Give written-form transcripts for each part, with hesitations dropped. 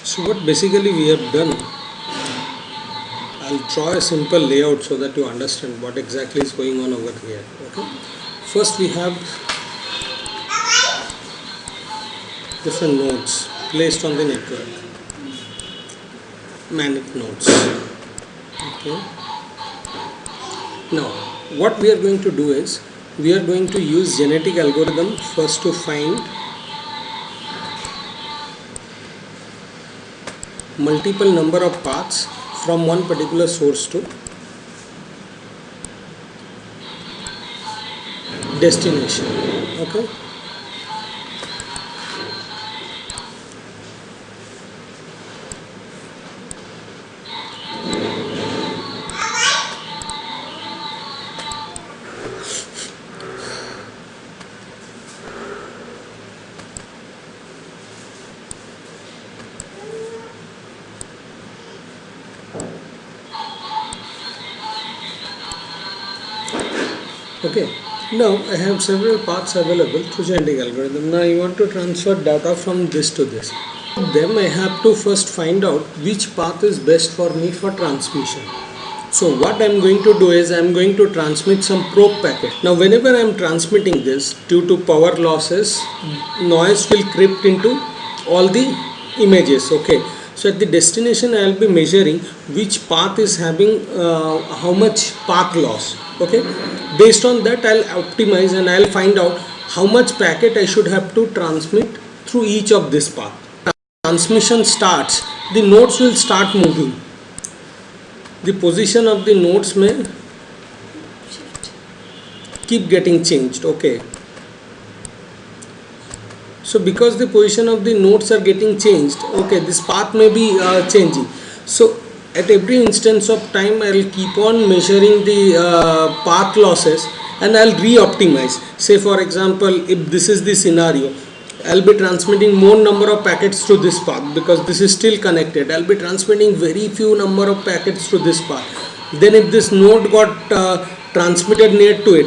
So what basically we have done, I'll draw a simple layout so that you understand what exactly is going on over here. Okay. First we have different nodes placed on the network, manic nodes. Okay. Now what we are going to do is we are going to use genetic algorithm first to find multiple number of paths from one particular source to destination. Okay. Okay, now I have several paths available through genetic algorithm. Now I want to transfer data from this to this. Then I have to first find out which path is best for me for transmission. So what I am going to do is I am going to transmit some probe packet. Now whenever I am transmitting this, due to power losses, noise will creep into all the images. Okay. So at the destination I will be measuring which path is having how much path loss. Okay, based on that I'll optimize and I'll find out how much packet I should have to transmit through each of this path. Transmission starts, the nodes will start moving. The position of the nodes may keep getting changed. Okay, so because the position of the nodes are getting changed, okay, this path may be changing. So at every instance of time I will keep on measuring the path losses and I will re-optimize. Say for example, if this is the scenario, I will be transmitting more number of packets through this path because this is still connected. I will be transmitting very few number of packets through this path. Then if this node got transmitted near to it,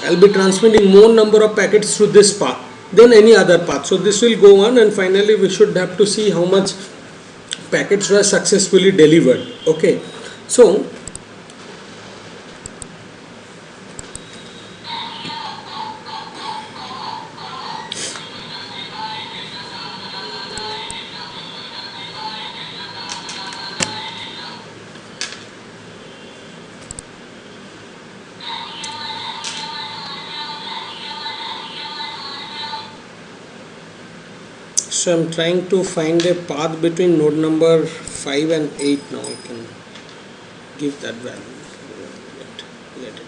I will be transmitting more number of packets through this path than any other path. So this will go on and finally we should have to see how much packets were successfully delivered. Okay, so I'm trying to find a path between node number 5 and 8. Now I can give that value. Get it.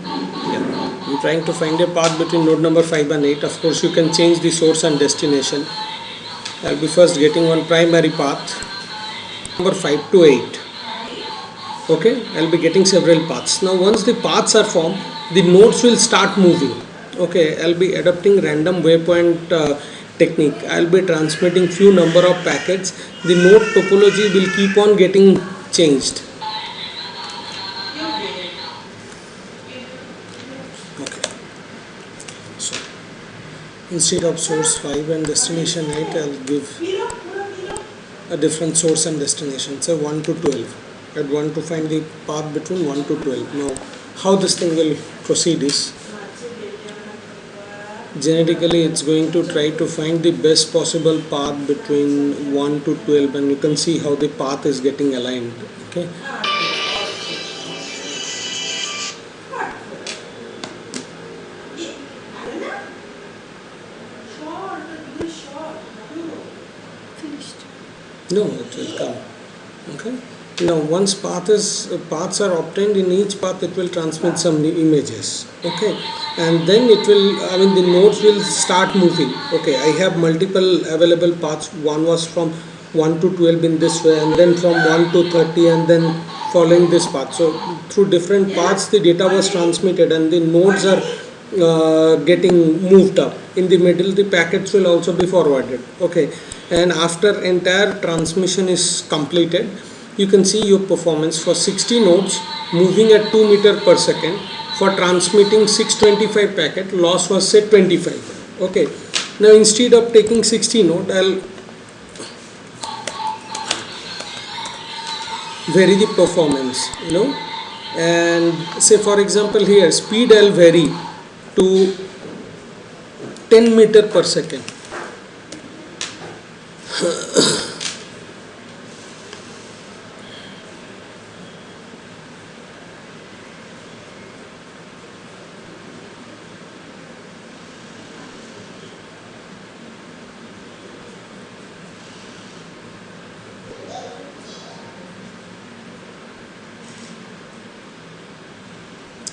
Yeah. I'm trying to find a path between node number 5 and 8. Of course you can change the source and destination. I'll be first getting one primary path number 5 to 8. Okay, I'll be getting several paths. Now once the paths are formed, the nodes will start moving. Okay, I'll be adopting random waypoint technique. I'll be transmitting few number of packets. The node topology will keep on getting changed. Okay, so instead of source 5 and destination 8, I'll give a different source and destination, so 1 to 12. I'd want to find the path between 1 to 12. Now how this thing will proceed is genetically it's going to try to find the best possible path between 1 to 12 and you can see how the path is getting aligned. Okay, no, it will come. Okay, now once paths are obtained, in each path it will transmit some images. Okay, and then it will, the nodes will start moving. Okay, I have multiple available paths. One was from 1 to 12 in this way and then from 1 to 30 and then following this path. So through different paths the data was transmitted and the nodes are getting moved up. In the middle the packets will also be forwarded. Okay, and after entire transmission is completed, you can see your performance for 60 nodes moving at 2 meter per second. For transmitting 625 packet, loss was say 25. Okay, now instead of taking 60 node, I'll vary the performance, and say for example here speed I'll vary to 10 meter per second.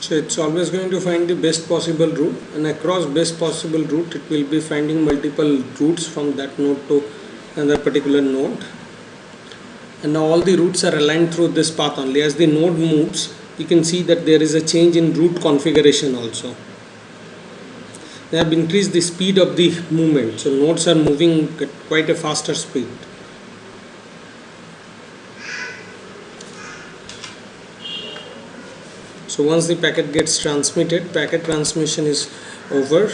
So it's always going to find the best possible route, and across best possible route it will be finding multiple routes from that node to another particular node. And now all the routes are aligned through this path only. As the node moves, you can see that there is a change in route configuration also. They have increased the speed of the movement, so nodes are moving at quite a faster speed. So once the packet gets transmitted, packet transmission is over.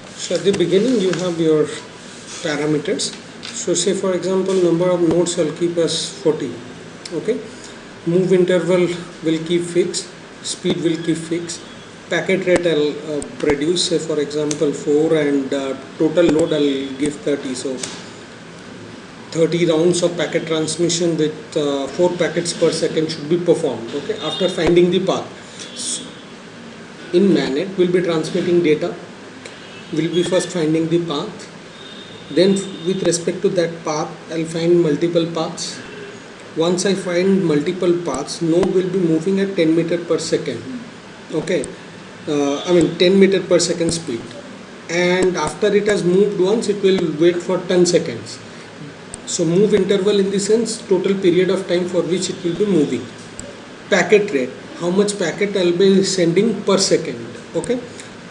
So at the beginning you have your parameters. So say for example number of nodes I'll keep as 40. Okay, move interval will keep fixed, speed will keep fixed, packet rate I'll produce, say for example 4, and total load I'll give 30. So 30 rounds of packet transmission with 4 packets per second should be performed. Okay, after finding the path. So in MANET we'll be transmitting data, we'll be first finding the path, then with respect to that path I'll find multiple paths. Once I find multiple paths, node will be moving at 10 meter per second. Okay, 10 meter per second speed, and after it has moved once it will wait for 10 seconds. So move interval in the sense total period of time for which it will be moving. Packet rate, how much packet I'll be sending per second. Okay,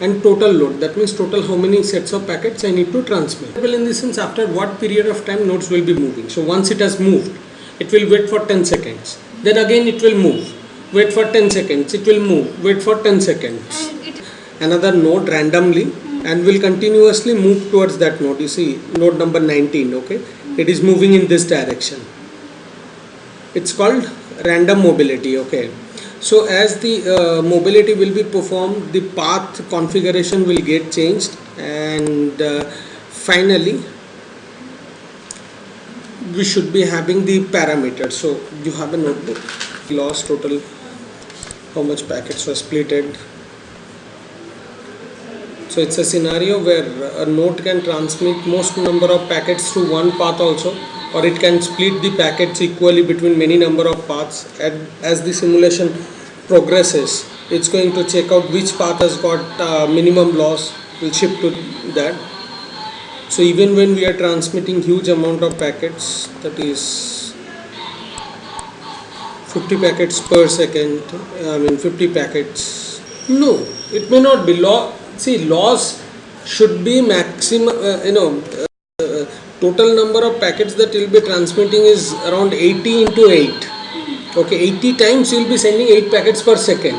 and total load, that means total how many sets of packets I need to transmit. Well, in the sense after what period of time nodes will be moving. So once it has moved, it will wait for 10 seconds. Then again it will move, wait for 10 seconds, it will move, wait for 10 seconds. Another node randomly, and will continuously move towards that node. You see node number 19, okay, it is moving in this direction. It's called random mobility. Okay, so as the mobility will be performed, the path configuration will get changed, and finally we should be having the parameters. So you have a notebook, loss total, how much packets were splitted. So it's a scenario where a node can transmit most number of packets through one path also, or it can split the packets equally between many number of paths. And as the simulation progresses, it's going to check out which path has got minimum loss, will shift to that. So even when we are transmitting huge amount of packets, that is 50 packets per second, 50 packets, no, it may not be see, loss should be maximum, total number of packets that you will be transmitting is around 80 into 8. Okay, 80 times you will be sending 8 packets per second.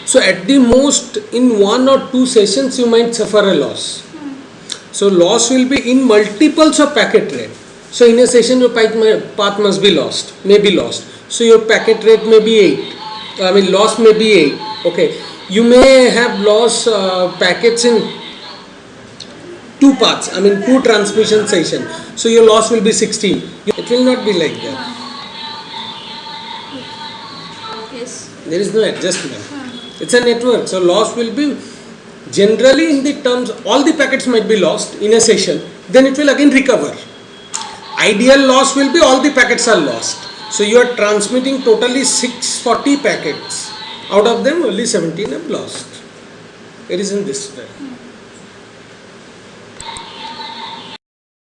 So at the most in 1 or 2 sessions you might suffer a loss. So loss will be in multiples of packet rate. So in a session your path must be lost, may be lost. So your packet rate may be 8, loss may be 8. Okay, you may have lost packets in 2 paths, 2 transmission session. So your loss will be 16. It will not be like that. Yes. There is no adjustment. It's a network. So loss will be generally in the terms, all the packets might be lost in a session. Then it will again recover. Ideal loss will be all the packets are lost. So you are transmitting totally 640 packets. Out of them only 17 have lost. It is in this way.